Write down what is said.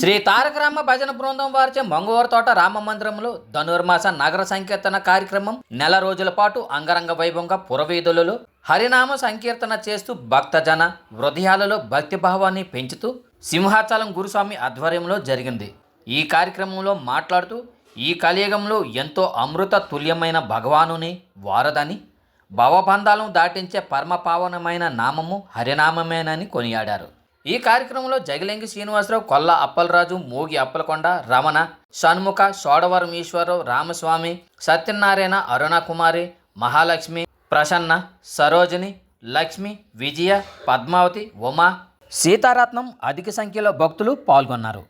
శ్రీ తారకరామ భజన బృందం వారిచే మంగళవారతోట రామ మందిరంలో ధనుర్మాస నగర సంకీర్తన కార్యక్రమం నెల రోజుల పాటు అంగరంగ వైభవంగా పురవీధులలో హరినామ సంకీర్తన చేస్తూ భక్తజన హృదయాలలో భక్తిభావాన్ని పెంచుతూ సింహాచలం గురుస్వామి ఆధ్వర్యంలో జరిగింది. ఈ కార్యక్రమంలో మాట్లాడుతూ ఈ కలియుగంలో ఎంతో అమృత తుల్యమైన భగవానుని వారదని, భవబంధాలను దాటించే పరమపావనమైన నామము హరినామమేనని కొనియాడారు. ఈ కార్యక్రమంలో జగిలింగి శ్రీనివాసరావు, కొల్ల అప్పలరాజు, మోగి అప్పలకొండ, రమణ, షణ్ముఖ, షోడవరం ఈశ్వరరావు, రామస్వామి, సత్యనారాయణ, అరుణకుమారి, మహాలక్ష్మి, ప్రసన్న, సరోజిని, లక్ష్మి, విజయ, పద్మావతి, ఉమా, సీతారత్నం అధిక సంఖ్యలో భక్తులు పాల్గొన్నారు.